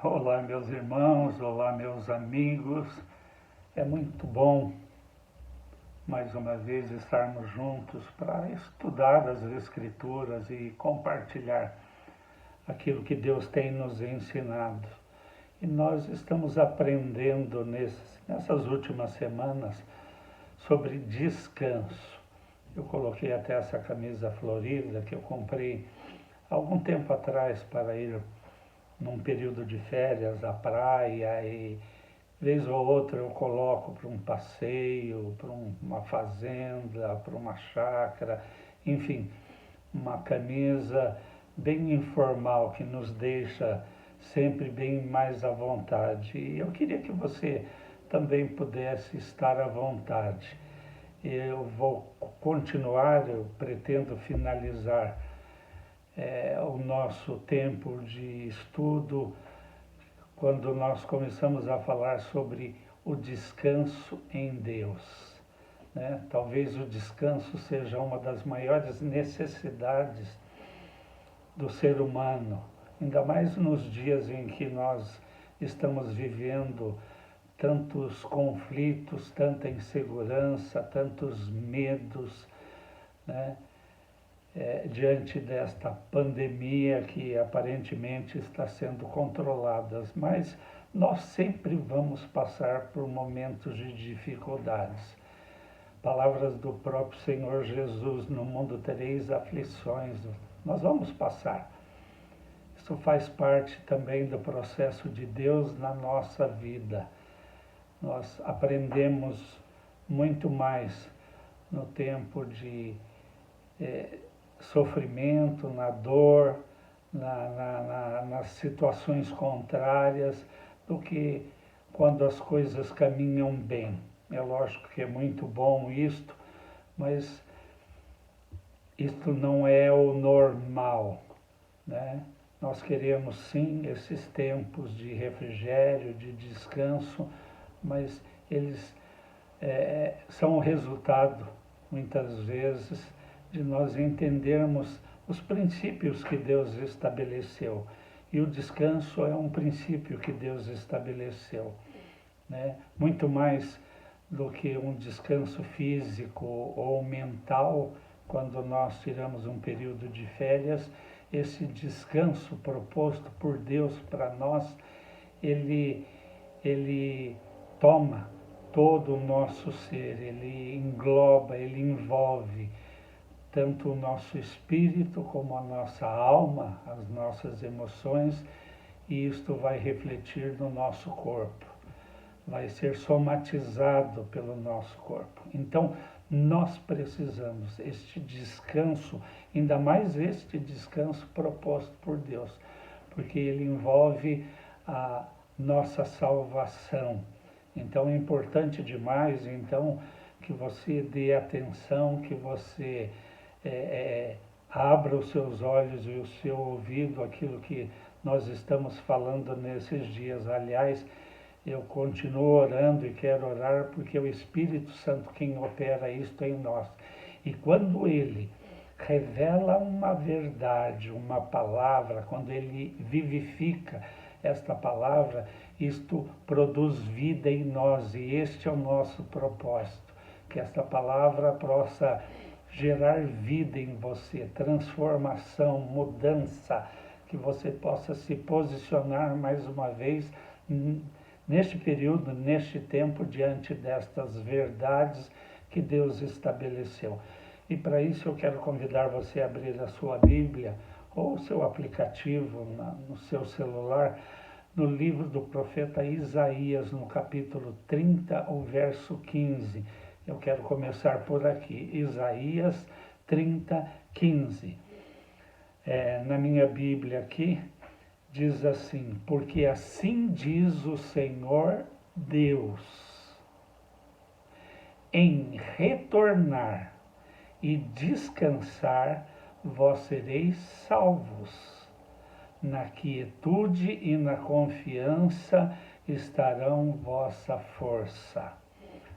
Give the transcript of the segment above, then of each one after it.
Olá, meus irmãos, olá, meus amigos. É muito bom, mais uma vez, estarmos juntos para estudar as Escrituras e compartilhar aquilo que Deus tem nos ensinado. E nós estamos aprendendo nessas últimas semanas sobre descanso. Eu coloquei até essa camisa florida que eu comprei algum tempo atrás para ir num período de férias à praia e vez ou outra eu coloco para um passeio, para uma fazenda, para uma chácara, enfim, uma camisa bem informal que nos deixa sempre bem mais à vontade. E eu queria que você também pudesse estar à vontade. Eu vou continuar, eu pretendo finalizar o nosso tempo de estudo quando nós começamos a falar sobre o descanso em Deus. Né? Talvez o descanso seja uma das maiores necessidades do ser humano, ainda mais nos dias em que nós estamos vivendo tantos conflitos, tanta insegurança, tantos medos, né? Diante desta pandemia que aparentemente está sendo controlada, mas nós sempre vamos passar por momentos de dificuldades. Palavras do próprio Senhor Jesus: no mundo tereis aflições. Nós vamos passar. Isso faz parte também do processo de Deus na nossa vida. Nós aprendemos muito mais no tempo de sofrimento, na dor, nas situações contrárias, do que quando as coisas caminham bem. É lógico que é muito bom isto, mas isto não é o normal, né? Nós queremos sim esses tempos de refrigério, de descanso, mas eles são o resultado, muitas vezes, de nós entendermos os princípios que Deus estabeleceu. E o descanso é um princípio que Deus estabeleceu, né? Muito mais do que um descanso físico ou mental, quando nós tiramos um período de férias, esse descanso proposto por Deus para nós, ele toma todo o nosso ser, ele engloba, ele envolve tanto o nosso espírito como a nossa alma, as nossas emoções, e isto vai refletir no nosso corpo, vai ser somatizado pelo nosso corpo. Então, nós precisamos este descanso, ainda mais este descanso proposto por Deus, porque ele envolve a nossa salvação. Então, é importante demais, então, que você dê atenção, que você abra os seus olhos e o seu ouvido, aquilo que nós estamos falando nesses dias. Aliás, eu continuo orando e quero orar porque é o Espírito Santo quem opera isto em nós. E quando ele revela uma verdade, uma palavra, quando ele vivifica esta palavra, isto produz vida em nós, e este é o nosso propósito, que esta palavra possa gerar vida em você, transformação, mudança, que você possa se posicionar mais uma vez neste período, neste tempo, diante destas verdades que Deus estabeleceu. E para isso eu quero convidar você a abrir a sua Bíblia ou o seu aplicativo no seu celular, no livro do profeta Isaías, no capítulo 30, o verso 15. Eu quero começar por aqui, Isaías 30, 15. Na minha Bíblia aqui, diz assim: porque assim diz o Senhor Deus, em retornar e descansar, vós sereis salvos. Na quietude e na confiança estarão vossa força.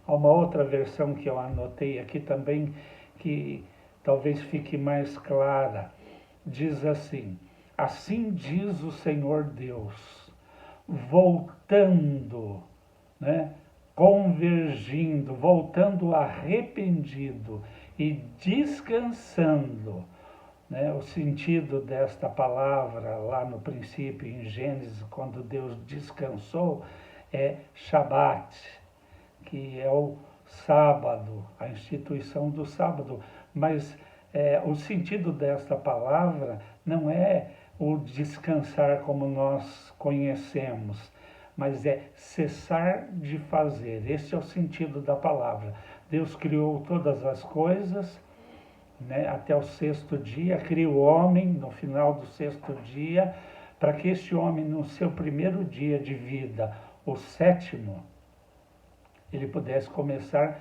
Há uma outra versão que eu anotei aqui também, que talvez fique mais clara. Diz assim: assim diz o Senhor Deus, voltando, né? Convergindo, voltando arrependido e descansando, né? O sentido desta palavra lá no princípio, em Gênesis, quando Deus descansou, é Shabat, que é o sábado, a instituição do sábado. Mas o sentido desta palavra não é o descansar como nós conhecemos, mas é cessar de fazer. Esse é o sentido da palavra. Deus criou todas as coisas, né, até o sexto dia, cria o homem no final do sexto dia, para que este homem, no seu primeiro dia de vida, o sétimo, ele pudesse começar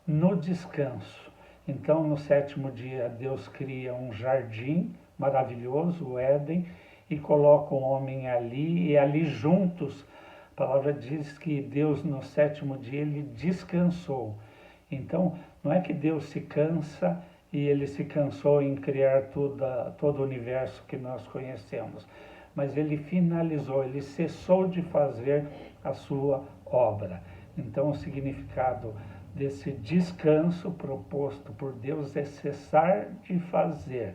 no descanso. Então, no sétimo dia, Deus cria um jardim maravilhoso, o Éden, e coloca o homem ali, e ali juntos, a palavra diz que Deus, no sétimo dia, ele descansou. Então, não é que Deus se cansa e ele se cansou em criar todo o universo que nós conhecemos, mas ele finalizou, ele cessou de fazer a sua obra. Então, o significado desse descanso proposto por Deus é cessar de fazer.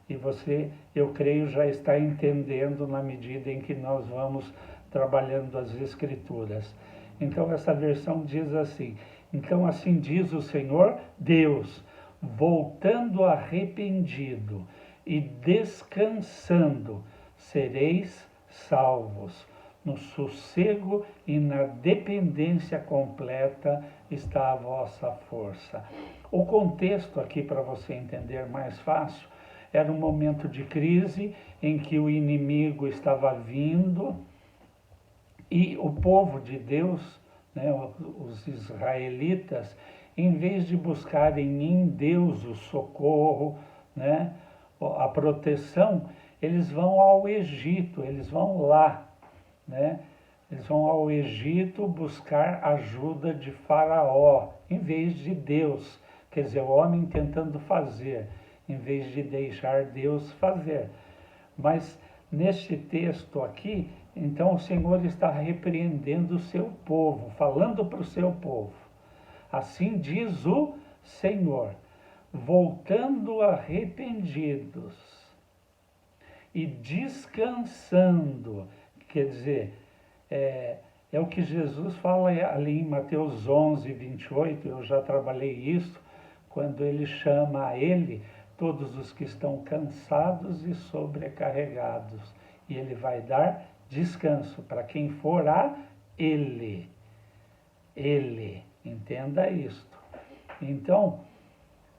E você, eu creio, já está entendendo na medida em que nós vamos trabalhando as Escrituras. Então, essa versão diz assim: então assim diz o Senhor Deus, voltando arrependido e descansando, sereis salvos. No sossego e na dependência completa está a vossa força. O contexto aqui, para você entender mais fácil, era um momento de crise em que o inimigo estava vindo e o povo de Deus, né, os israelitas, em vez de buscarem em Deus o socorro, né, a proteção, eles vão ao Egito, eles vão lá, né? Eles vão ao Egito buscar ajuda de Faraó, em vez de Deus. Quer dizer, o homem tentando fazer, em vez de deixar Deus fazer. Mas neste texto aqui, então o Senhor está repreendendo o seu povo, falando para o seu povo. Assim diz o Senhor, voltando arrependidos e descansando. Quer dizer, é o que Jesus fala ali em Mateus 11, 28, eu já trabalhei isso, quando ele chama a ele todos os que estão cansados e sobrecarregados. E ele vai dar descanso para quem for a ele. Ele, entenda isto. Então,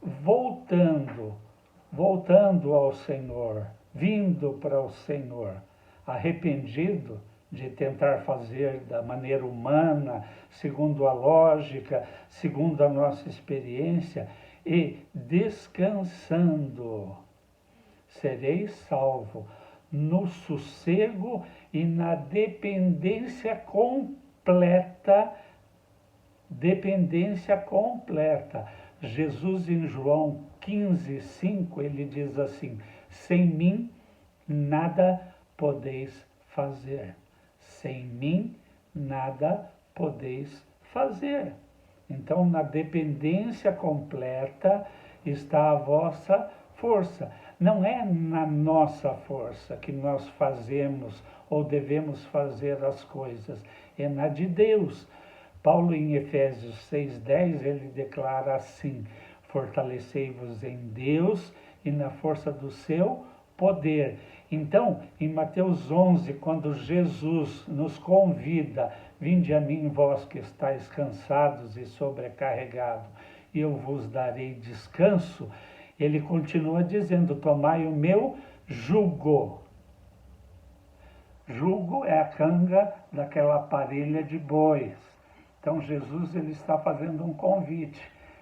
voltando ao Senhor, vindo para o Senhor, arrependido de tentar fazer da maneira humana, segundo a lógica, segundo a nossa experiência, e descansando, sereis salvo no sossego e na dependência completa. Dependência completa. Jesus, em João 15, 5, ele diz assim: sem mim nada podeis fazer. Sem mim nada podeis fazer. Então, na dependência completa está a vossa força. Não é na nossa força que nós fazemos ou devemos fazer as coisas, é na de Deus. Paulo, em Efésios 6,10, ele declara assim: fortalecei-vos em Deus e na força do seu poder. Então, em Mateus 11, quando Jesus nos convida, vinde a mim vós que estáis cansados e sobrecarregados, e eu vos darei descanso, ele continua dizendo: tomai o meu jugo. Jugo é a canga daquela parelha de bois. Então Jesus, ele está fazendo um convite,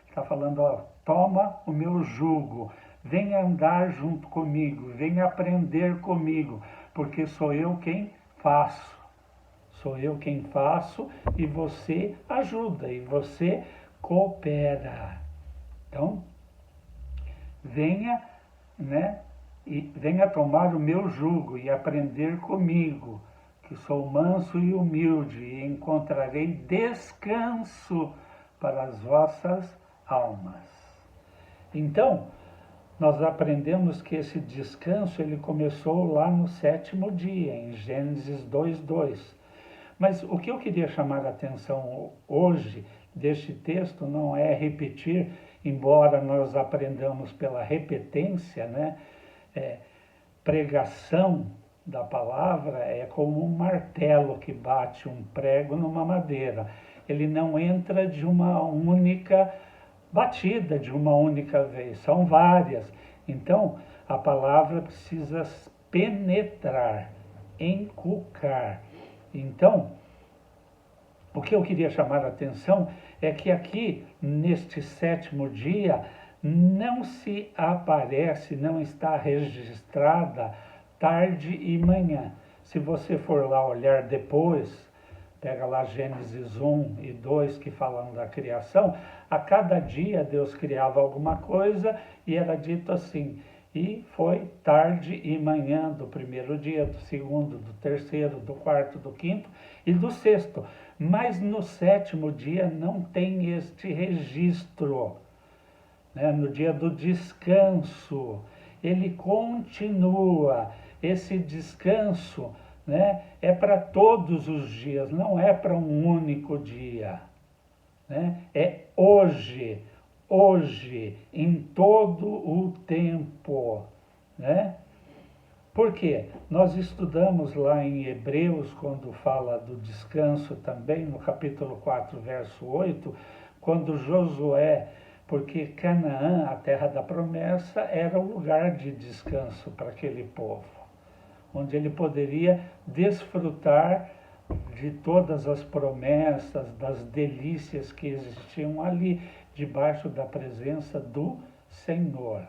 está falando: ó, toma o meu jugo, venha andar junto comigo, venha aprender comigo, porque sou eu quem faço. Sou eu quem faço e você ajuda, e você coopera. Então, venha, né, e venha tomar o meu jugo e aprender comigo, que sou manso e humilde, e encontrarei descanso para as vossas almas. Então, nós aprendemos que esse descanso ele começou lá no 7º dia, em Gênesis 2:2. Mas o que eu queria chamar a atenção hoje deste texto não é repetir, embora nós aprendamos pela repetência, né? Pregação da palavra é como um martelo que bate um prego numa madeira. Ele não entra de uma única batida, de uma única vez, são várias. Então, a palavra precisa penetrar, inculcar. Então, o que eu queria chamar a atenção é que aqui, neste 7º dia, não se aparece, não está registrada tarde e manhã. Se você for lá olhar depois, pega lá Gênesis 1 e 2 que falam da criação, a cada dia Deus criava alguma coisa e era dito assim, e foi tarde e manhã do 1º dia, do 2º, do 3º, do 4º, do 5º e do 6º. Mas no 7º dia não tem este registro. No dia do descanso, ele continua. Esse descanso, é para todos os dias, não é para um único dia. É hoje, em todo o tempo. Por quê? Nós estudamos lá em Hebreus, quando fala do descanso também, no capítulo 4, verso 8, quando Josué, porque Canaã, a terra da promessa, era o lugar de descanso para aquele povo, onde ele poderia desfrutar de todas as promessas, das delícias que existiam ali, debaixo da presença do Senhor.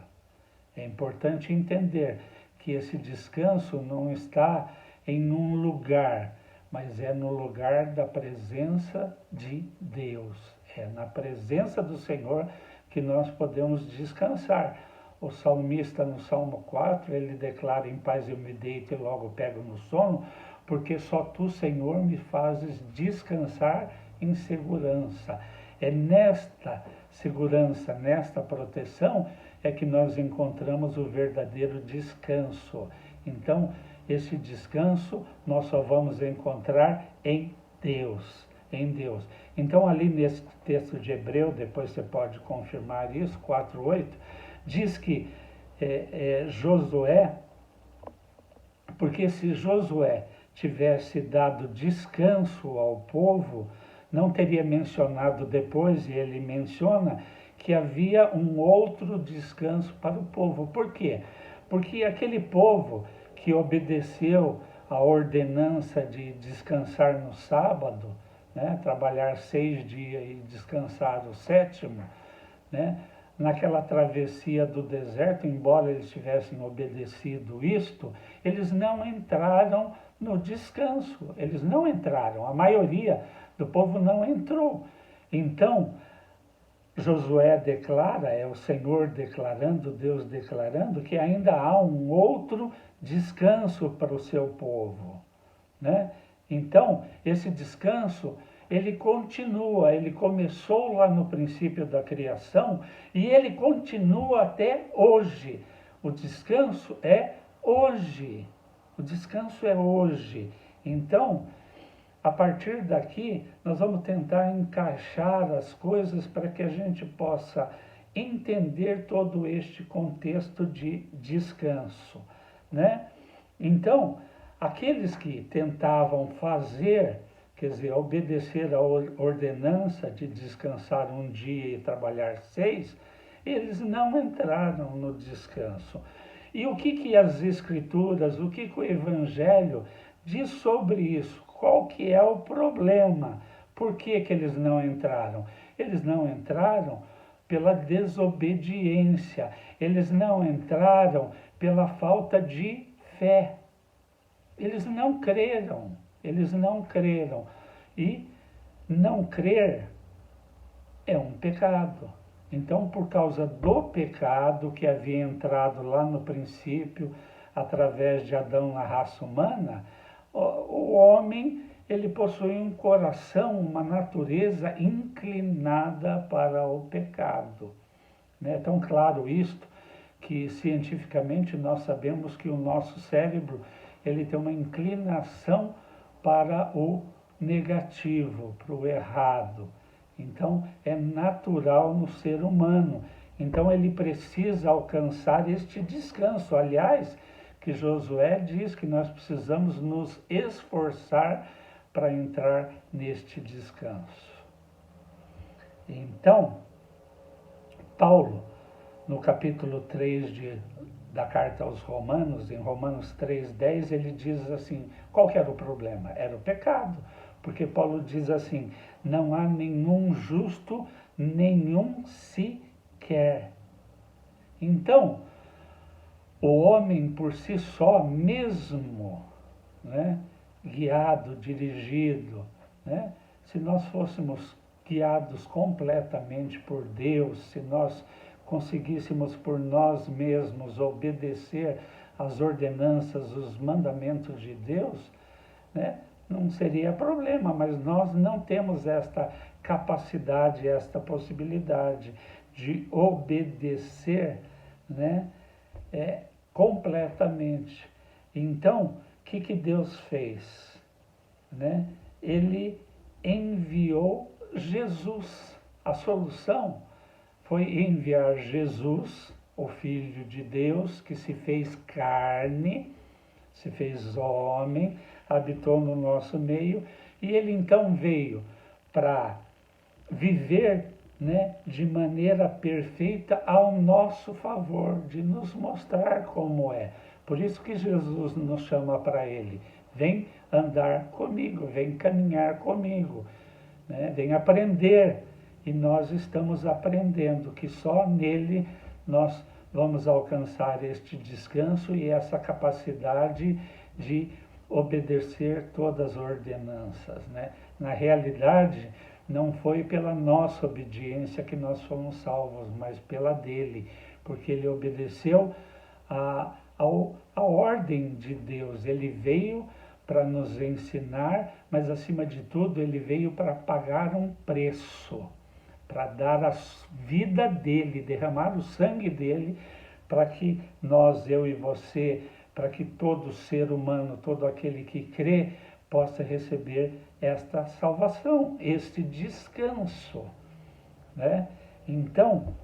É importante entender que esse descanso não está em um lugar, mas é no lugar da presença de Deus. É na presença do Senhor que nós podemos descansar. O salmista no Salmo 4, ele declara, em paz eu me deito e logo pego no sono, porque só tu, Senhor, me fazes descansar em segurança. É nesta segurança, nesta proteção, é que nós encontramos o verdadeiro descanso. Então, esse descanso nós só vamos encontrar em Deus. Em Deus. Então, ali nesse texto de Hebreu, depois você pode confirmar isso, 4:8, diz que Josué, porque se Josué tivesse dado descanso ao povo, não teria mencionado depois, e ele menciona, que havia um outro descanso para o povo. Por quê? Porque aquele povo que obedeceu a ordenança de descansar no sábado, trabalhar 6 dias e descansar o 7º, naquela travessia do deserto, embora eles tivessem obedecido isto, eles não entraram no descanso, eles não entraram, a maioria do povo não entrou. Então, Josué declara, é o Senhor declarando, Deus declarando, que ainda há um outro descanso para o seu povo. Então, esse descanso, ele continua, ele começou lá no princípio da criação e ele continua até hoje. O descanso é hoje. O descanso é hoje. Então, a partir daqui, nós vamos tentar encaixar as coisas para que a gente possa entender todo este contexto de descanso, Então, aqueles que tentavam fazer, quer dizer, obedecer a ordenança de descansar um dia e trabalhar 6, eles não entraram no descanso. E o que as Escrituras, o que o Evangelho diz sobre isso? Qual que é o problema? Por que eles não entraram? Eles não entraram pela desobediência, eles não entraram pela falta de fé. Eles não creram. E não crer é um pecado. Então, por causa do pecado que havia entrado lá no princípio, através de Adão na raça humana, O homem, ele possui um coração, uma natureza inclinada para o pecado. É tão claro isto que cientificamente nós sabemos que o nosso cérebro ele tem uma inclinação para o negativo, para o errado. Então é natural no ser humano. Então ele precisa alcançar este descanso. Aliás, que Josué diz que nós precisamos nos esforçar para entrar neste descanso. Então, Paulo, no capítulo 3 da carta aos Romanos, em Romanos 3,10, ele diz assim, qual que era o problema? Era o pecado, porque Paulo diz assim, não há nenhum justo, nenhum sequer. Então, o homem por si só mesmo, né, guiado, dirigido, né, se nós fôssemos guiados completamente por Deus, se nós conseguíssemos por nós mesmos obedecer às ordenanças, os mandamentos de Deus, né, não seria problema, mas nós não temos esta capacidade, esta possibilidade de obedecer, né, completamente. Então, o que Deus fez? Né? Ele enviou Jesus. A solução foi enviar Jesus, o Filho de Deus, que se fez carne, se fez homem, habitou no nosso meio, e ele então veio para viver, né, de maneira perfeita ao nosso favor, de nos mostrar como é. Por isso que Jesus nos chama para ele, vem andar comigo, vem caminhar comigo, né, vem aprender. E nós estamos aprendendo que só nele nós vamos alcançar este descanso e essa capacidade de obedecer todas as ordenanças, né? Na realidade, não foi pela nossa obediência que nós fomos salvos, mas pela dele, porque ele obedeceu a ordem de Deus. Ele veio para nos ensinar, mas acima de tudo ele veio para pagar um preço, para dar a vida dele, derramar o sangue dele, para que nós, eu e você, para que todo ser humano, todo aquele que crê, possa receber esta salvação, este descanso, né? Então,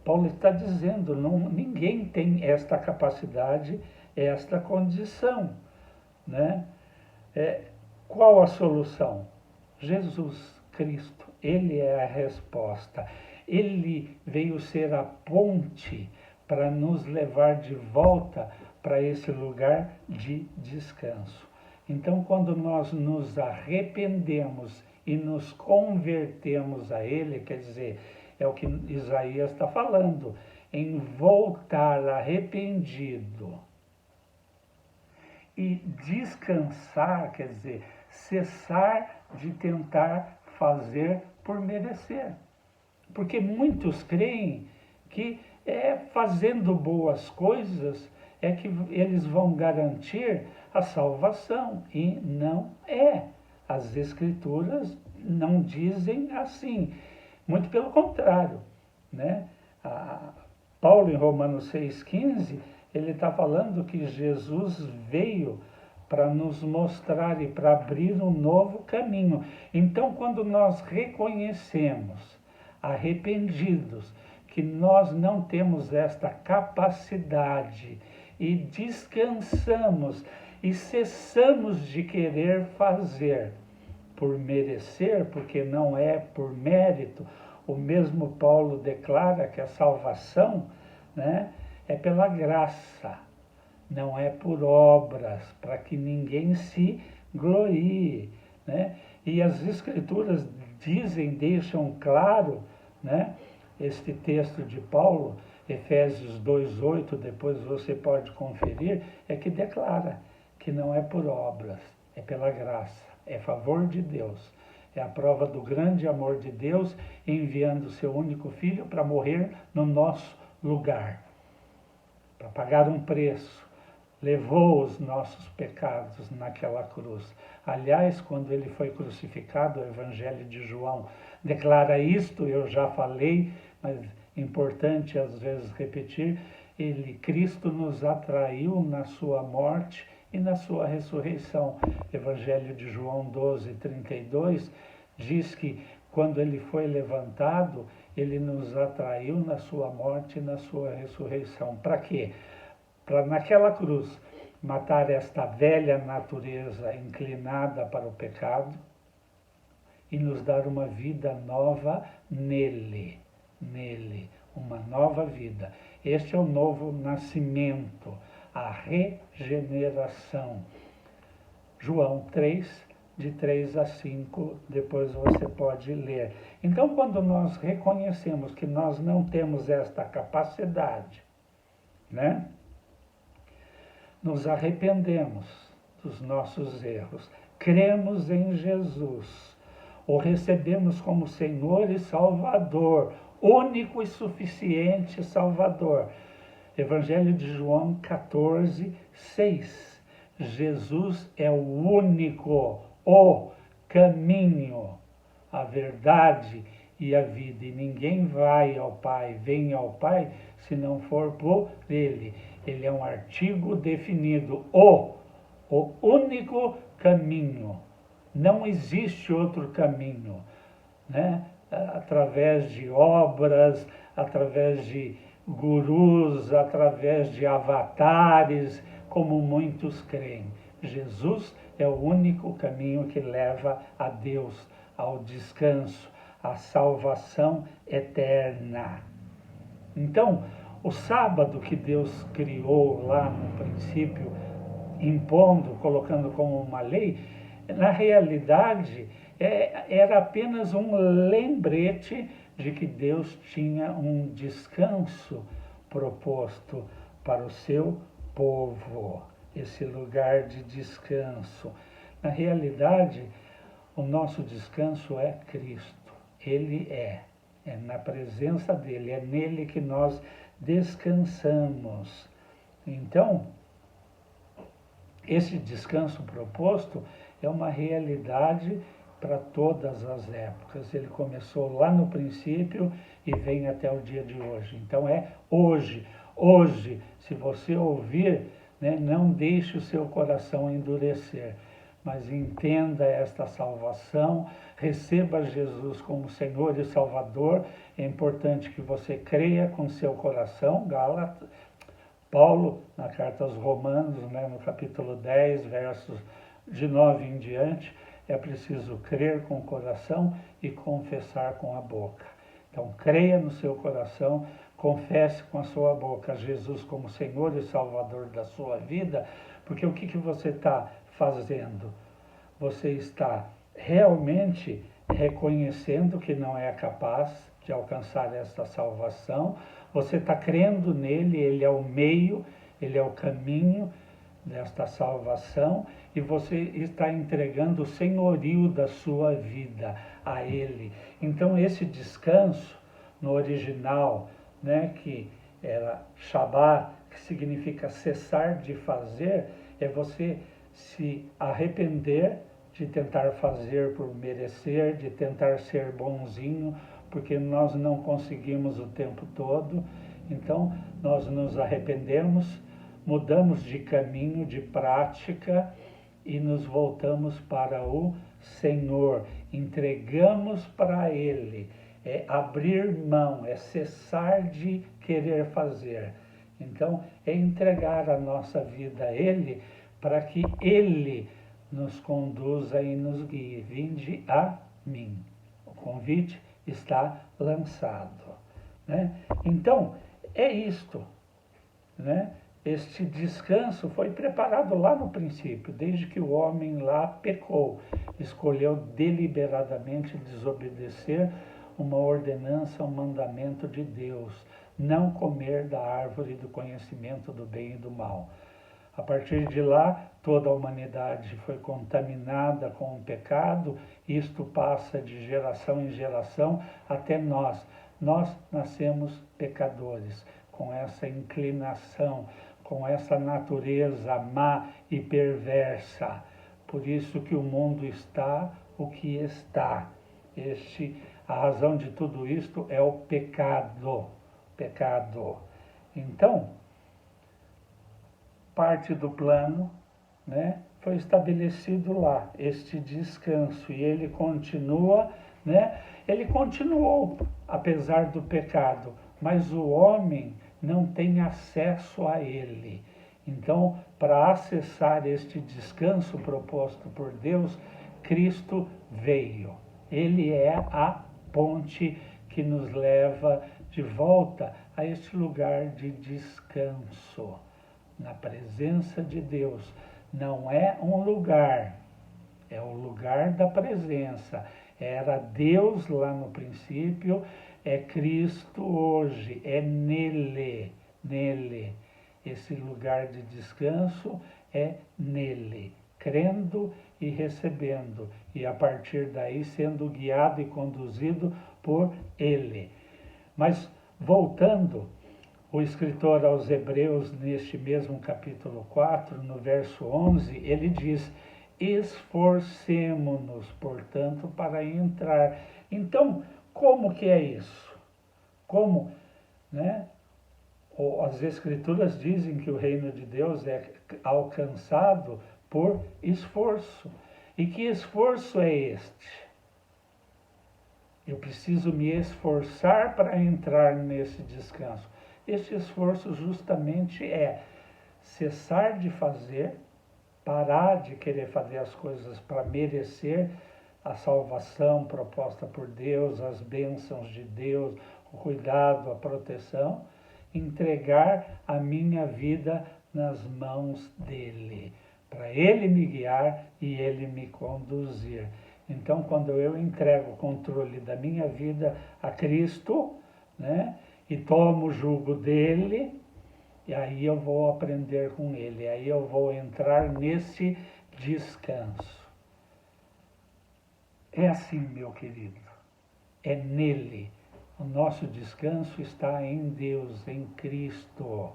Paulo está dizendo, ninguém tem esta capacidade, esta condição, né? Qual a solução? Jesus Cristo, ele é a resposta. Ele veio ser a ponte para nos levar de volta para esse lugar de descanso. Então, quando nós nos arrependemos e nos convertemos a ele, quer dizer, é o que Isaías está falando, em voltar arrependido e descansar, quer dizer, cessar de tentar fazer por merecer. Porque muitos creem que fazendo boas coisas é que eles vão garantir a salvação, e não é. As Escrituras não dizem assim, muito pelo contrário, né? Paulo, em Romanos 6,15, ele está falando que Jesus veio para nos mostrar e para abrir um novo caminho. Então, quando nós reconhecemos, arrependidos, que nós não temos esta capacidade e descansamos e cessamos de querer fazer por merecer, porque não é por mérito, o mesmo Paulo declara que a salvação, né, é pela graça, não é por obras, para que ninguém se glorie, né? E as Escrituras dizem, deixam claro, né, este texto de Paulo, Efésios 2,8, depois você pode conferir, é que declara que não é por obras, é pela graça, é favor de Deus. É a prova do grande amor de Deus, enviando o seu único filho para morrer no nosso lugar, para pagar um preço, levou os nossos pecados naquela cruz. Aliás, quando ele foi crucificado, o Evangelho de João declara isto, eu já falei, mas é importante às vezes repetir, Cristo nos atraiu na sua morte e na sua ressurreição. Evangelho de João 12:32 diz que quando ele foi levantado, ele nos atraiu na sua morte e na sua ressurreição. Para quê? Para naquela cruz matar esta velha natureza inclinada para o pecado e nos dar uma vida nova nele, uma nova vida. Este é o novo nascimento, a regeneração. João 3, de 3 a 5, depois você pode ler. Então, quando nós reconhecemos que nós não temos esta capacidade, né? Nos arrependemos dos nossos erros, cremos em Jesus, o recebemos como Senhor e Salvador, único e suficiente Salvador. Evangelho de João 14:6. Jesus é o único, o caminho, a verdade e a vida. E ninguém vai ao Pai, vem ao Pai, se não for por Ele. Ele é um artigo definido, o único caminho. Não existe outro caminho, né? Através de obras, através de gurus, através de avatares, como muitos creem. Jesus é o único caminho que leva a Deus, ao descanso, à salvação eterna. Então, o sábado que Deus criou lá no princípio, impondo, colocando como uma lei, na realidade era apenas um lembrete de que Deus tinha um descanso proposto para o seu povo, esse lugar de descanso. Na realidade, o nosso descanso é Cristo. Ele é na presença dele, é nele que nós descansamos. Então, esse descanso proposto é uma realidade para todas as épocas. Ele começou lá no princípio e vem até o dia de hoje. Então é hoje. Hoje, se você ouvir, né, não deixe o seu coração endurecer, mas entenda esta salvação, receba Jesus como Senhor e Salvador. É importante que você creia com seu coração. Paulo, na carta aos Romanos, né, no capítulo 10, versos de 9 em diante, é preciso crer com o coração e confessar com a boca. Então, creia no seu coração, confesse com a sua boca Jesus como Senhor e Salvador da sua vida, porque o que você está fazendo? Você está realmente reconhecendo que não é capaz de alcançar essa salvação, você está crendo nele, ele é o meio, ele é o caminho desta salvação, e você está entregando o senhorio da sua vida a ele. Então esse descanso, no original, né, que era Shabá, que significa cessar de fazer, é você se arrepender de tentar fazer por merecer, de tentar ser bonzinho, porque nós não conseguimos o tempo todo. Então nós nos arrependemos, mudamos de caminho, de prática e nos voltamos para o Senhor, entregamos para Ele. É abrir mão, é cessar de querer fazer. Então, é entregar a nossa vida a Ele, para que Ele nos conduza e nos guie. Vinde a mim. O convite está lançado, né? Então, é isto, né? Este descanso foi preparado lá no princípio, desde que o homem lá pecou, escolheu deliberadamente desobedecer uma ordenança, um mandamento de Deus, não comer da árvore do conhecimento do bem e do mal. A partir de lá, toda a humanidade foi contaminada com o pecado, isto passa de geração em geração até nós. Nós nascemos pecadores, com essa inclinação, com essa natureza má e perversa. Por isso que o mundo está o que está. A razão de tudo isto é o pecado. Pecado. Então, parte do plano, né, foi estabelecido lá, este descanso. E ele continua, né? Ele continuou, apesar do pecado, mas o homem não tem acesso a ele. Então, para acessar este descanso proposto por Deus, Cristo veio. Ele é a ponte que nos leva de volta a este lugar de descanso, na presença de Deus. Não é um lugar, é o lugar da presença. Era Deus lá no princípio, é Cristo hoje, é nele, nele. Esse lugar de descanso é nele, crendo e recebendo, e a partir daí sendo guiado e conduzido por ele. Mas voltando, o escritor aos Hebreus, neste mesmo capítulo 4, no verso 11, ele diz: esforcemo-nos, portanto, para entrar. Então, como que é isso? Como, né? As Escrituras dizem que o reino de Deus é alcançado por esforço. E que esforço é este? Eu preciso me esforçar para entrar nesse descanso. Este esforço justamente é cessar de fazer, parar de querer fazer as coisas para merecer a salvação proposta por Deus, as bênçãos de Deus, o cuidado, a proteção, entregar a minha vida nas mãos dele, para ele me guiar e ele me conduzir. Então, quando eu entrego o controle da minha vida a Cristo, né, e tomo o jugo dele, e aí eu vou aprender com ele, aí eu vou entrar nesse descanso. É assim, meu querido, é nele. O nosso descanso está em Deus, em Cristo.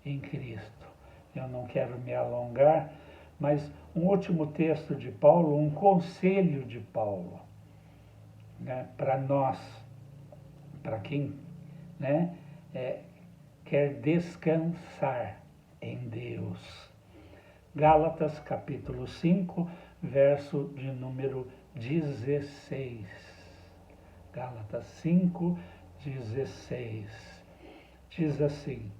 Em Cristo. Eu não quero me alongar, mas um último texto de Paulo, um conselho de Paulo, né, para nós, para quem, né, quer descansar em Deus. Gálatas capítulo 5, verso de número 16. Gálatas 5, 16. Diz assim: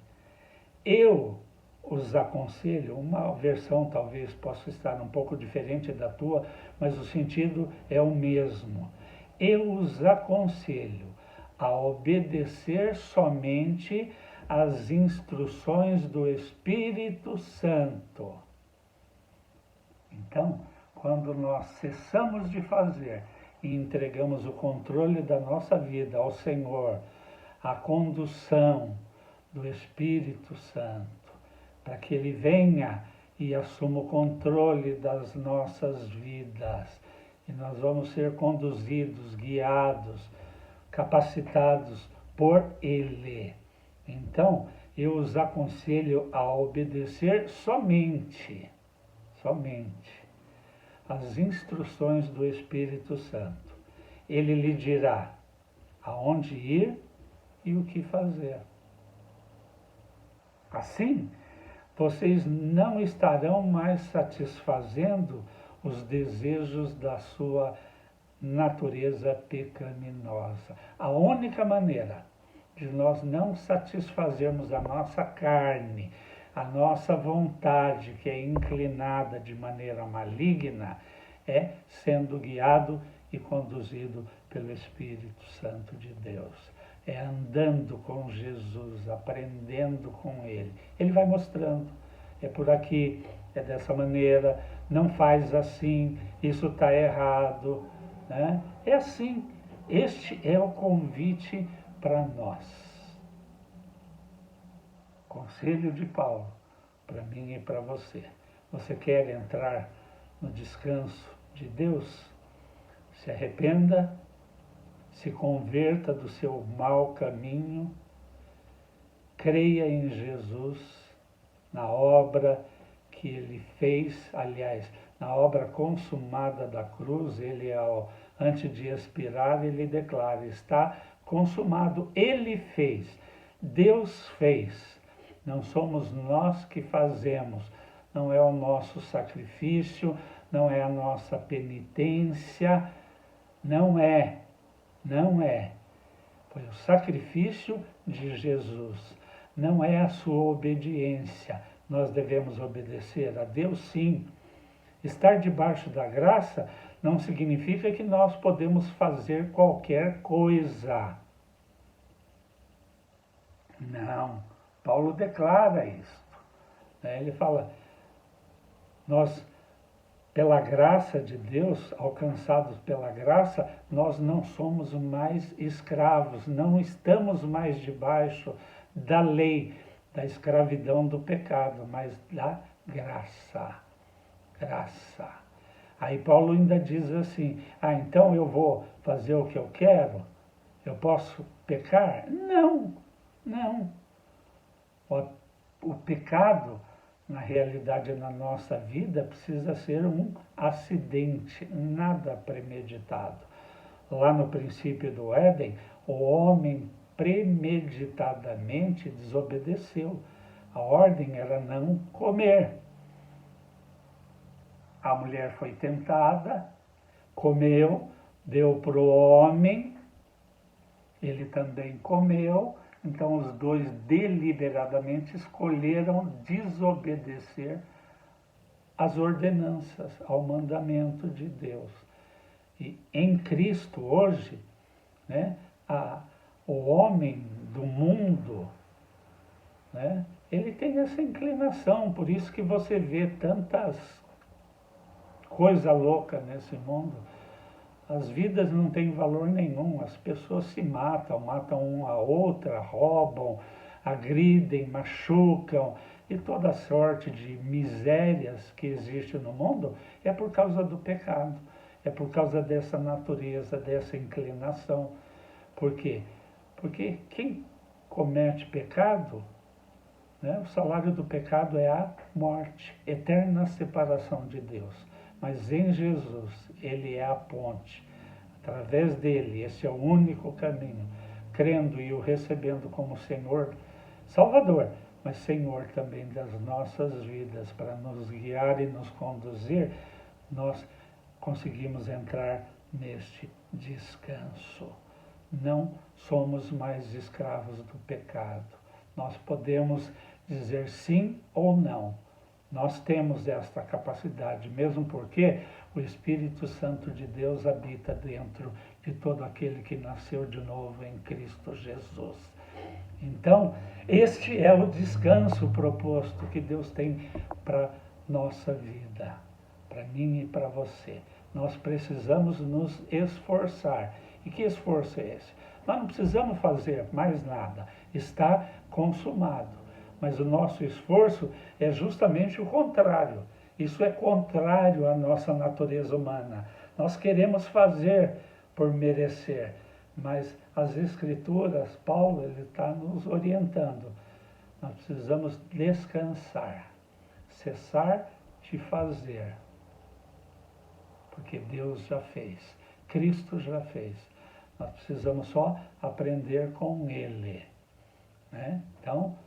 eu os aconselho, uma versão talvez possa estar um pouco diferente da tua, mas o sentido é o mesmo. Eu os aconselho a obedecer somente às instruções do Espírito Santo. Então, quando nós cessamos de fazer e entregamos o controle da nossa vida ao Senhor, a condução do Espírito Santo, para que Ele venha e assuma o controle das nossas vidas. E nós vamos ser conduzidos, guiados, capacitados por Ele. Então, eu os aconselho a obedecer somente as instruções do Espírito Santo. Ele lhe dirá aonde ir e o que fazer. Assim, vocês não estarão mais satisfazendo os desejos da sua natureza pecaminosa. A única maneira de nós não satisfazermos a nossa carne, a nossa vontade, que é inclinada de maneira maligna, é sendo guiado e conduzido pelo Espírito Santo de Deus. É andando com Jesus, aprendendo com Ele. Ele vai mostrando, é por aqui, é dessa maneira, não faz assim, isso está errado, né? É assim, este é o convite para nós. Conselho de Paulo, para mim e para você. Você quer entrar no descanso de Deus? Se arrependa, se converta do seu mau caminho, creia em Jesus na obra que ele fez, aliás, na obra consumada da cruz, ele, antes de expirar, ele declara, está consumado, ele fez, Deus fez, não somos nós que fazemos, não é o nosso sacrifício, não é a nossa penitência, não é. Foi o sacrifício de Jesus, não é a sua obediência. Nós devemos obedecer a Deus, sim. Estar debaixo da graça não significa que nós podemos fazer qualquer coisa. Não, Paulo declara isso. Ele fala, nós, pela graça de Deus, alcançados pela graça, nós não somos mais escravos, não estamos mais debaixo da lei, da escravidão do pecado, mas da graça. Graça. Aí Paulo ainda diz assim, então eu vou fazer o que eu quero? Eu posso pecar? Não. O pecado, na realidade, na nossa vida, precisa ser um acidente, nada premeditado. Lá no princípio do Éden, o homem premeditadamente desobedeceu. A ordem era não comer. A mulher foi tentada, comeu, deu para o homem, ele também comeu. Então os dois deliberadamente escolheram desobedecer às ordenanças, ao mandamento de Deus. E em Cristo hoje, o homem do mundo, ele tem essa inclinação, por isso que você vê tantas coisa louca nesse mundo. As vidas não têm valor nenhum, as pessoas se matam uma a outra, roubam, agridem, machucam, e toda sorte de misérias que existe no mundo é por causa do pecado, é por causa dessa natureza, dessa inclinação. Por quê? Porque quem comete pecado, o salário do pecado é a morte, eterna separação de Deus. Mas em Jesus, ele é a ponte. Através dele, esse é o único caminho. Crendo e o recebendo como Senhor, Salvador, mas Senhor também das nossas vidas, para nos guiar e nos conduzir, nós conseguimos entrar neste descanso. Não somos mais escravos do pecado. Nós podemos dizer sim ou não. Nós temos esta capacidade, mesmo porque o Espírito Santo de Deus habita dentro de todo aquele que nasceu de novo em Cristo Jesus. Então, este é o descanso proposto que Deus tem para nossa vida, para mim e para você. Nós precisamos nos esforçar. E que esforço é esse? Nós não precisamos fazer mais nada, está consumado. Mas o nosso esforço é justamente o contrário. Isso é contrário à nossa natureza humana. Nós queremos fazer por merecer, mas as Escrituras, Paulo, ele está nos orientando. Nós precisamos descansar, cessar de fazer, porque Deus já fez, Cristo já fez. Nós precisamos só aprender com Ele. Então,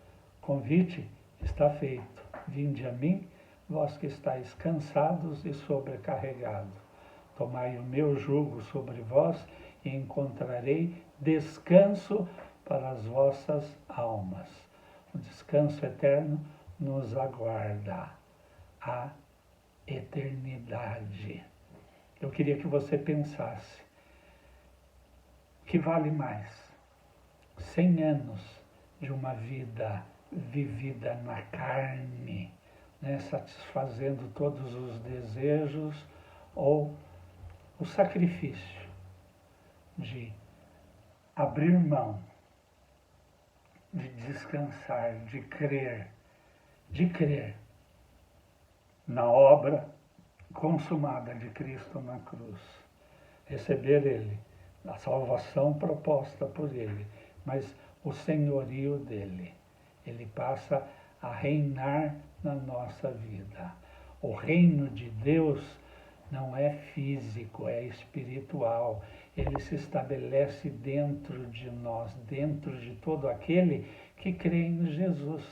convite está feito. Vinde a mim, vós que estáis cansados e sobrecarregados. Tomai o meu jugo sobre vós e encontrarei descanso para as vossas almas. O descanso eterno nos aguarda. A eternidade. Eu queria que você pensasse, o que vale mais? 100 anos de uma vida vivida na carne, satisfazendo todos os desejos, ou o sacrifício de abrir mão, de descansar, de crer na obra consumada de Cristo na cruz, receber Ele, a salvação proposta por Ele, mas o senhorio dele. Ele passa a reinar na nossa vida. O reino de Deus não é físico, é espiritual. Ele se estabelece dentro de nós, dentro de todo aquele que crê em Jesus.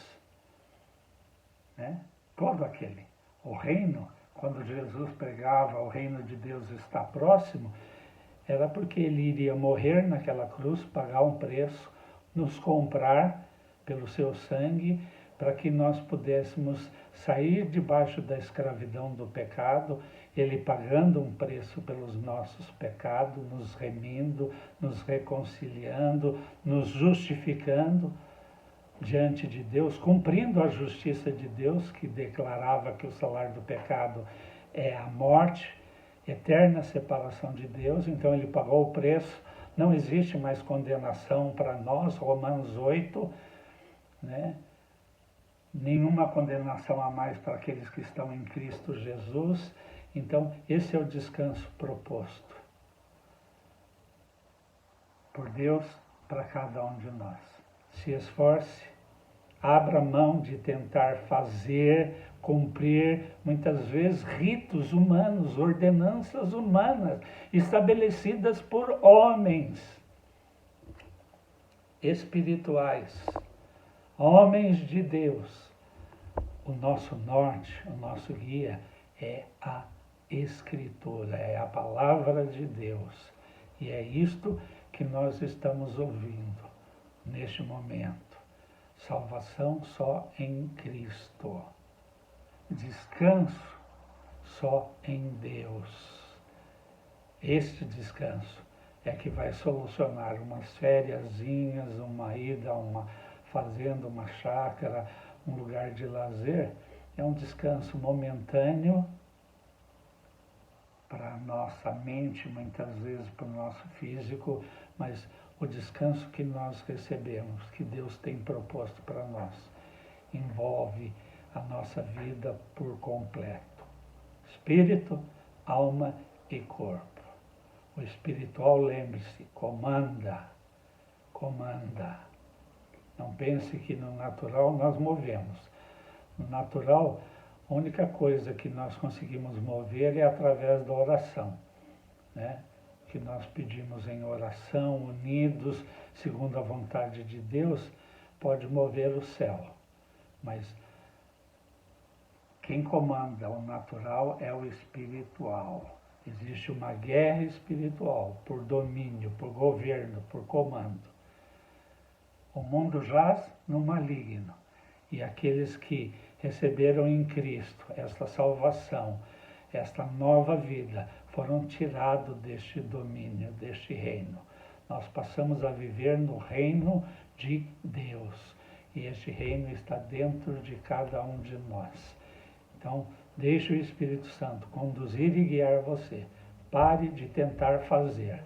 Né? Todo aquele. O reino, quando Jesus pregava, o reino de Deus está próximo, era porque ele iria morrer naquela cruz, pagar um preço, nos comprar pelo seu sangue, para que nós pudéssemos sair debaixo da escravidão do pecado, ele pagando um preço pelos nossos pecados, nos remindo, nos reconciliando, nos justificando diante de Deus, cumprindo a justiça de Deus, que declarava que o salário do pecado é a morte, eterna separação de Deus. Então ele pagou o preço, não existe mais condenação para nós, Romanos 8, né? Nenhuma condenação a mais para aqueles que estão em Cristo Jesus. Então esse é o descanso proposto por Deus para cada um de nós. Se esforce, abra mão de tentar fazer, cumprir, muitas vezes, ritos humanos, ordenanças humanas, estabelecidas por homens espirituais, homens de Deus. O nosso norte, o nosso guia é a Escritura, é a palavra de Deus. E é isto que nós estamos ouvindo neste momento. Salvação só em Cristo. Descanso só em Deus. Este descanso é que vai solucionar umas fériasinhas, uma ida a uma fazenda, uma chácara, um lugar de lazer. É um descanso momentâneo para a nossa mente, muitas vezes para o nosso físico, mas o descanso que nós recebemos, que Deus tem proposto para nós, envolve a nossa vida por completo. Espírito, alma e corpo. O espiritual, lembre-se, comanda. Não pense que no natural nós movemos. No natural, a única coisa que nós conseguimos mover é através da oração, né? Que nós pedimos em oração, unidos, segundo a vontade de Deus, pode mover o céu. Mas quem comanda o natural é o espiritual. Existe uma guerra espiritual por domínio, por governo, por comando. O mundo jaz no maligno. E aqueles que receberam em Cristo esta salvação, esta nova vida, foram tirados deste domínio, deste reino. Nós passamos a viver no reino de Deus. E este reino está dentro de cada um de nós. Então, deixe o Espírito Santo conduzir e guiar você. Pare de tentar fazer.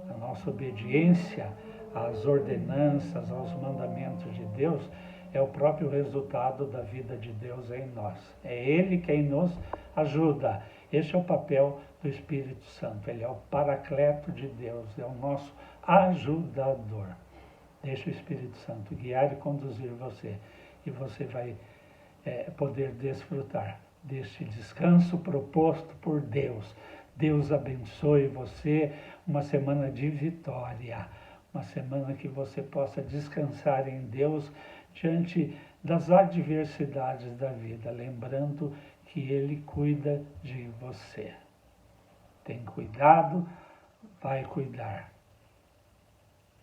A nossa obediência às ordenanças, aos mandamentos de Deus, é o próprio resultado da vida de Deus em nós. É Ele quem nos ajuda. Este é o papel do Espírito Santo. Ele é o paracleto de Deus, é o nosso ajudador. Deixe o Espírito Santo guiar e conduzir você. E você vai poder desfrutar deste descanso proposto por Deus. Deus abençoe você, uma semana de vitória. Uma semana que você possa descansar em Deus diante das adversidades da vida, lembrando que Ele cuida de você. Tem cuidado, vai cuidar.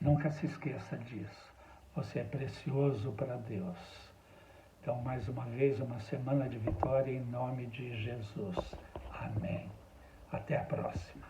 Nunca se esqueça disso. Você é precioso para Deus. Então, mais uma vez, uma semana de vitória em nome de Jesus. Amém. Até a próxima.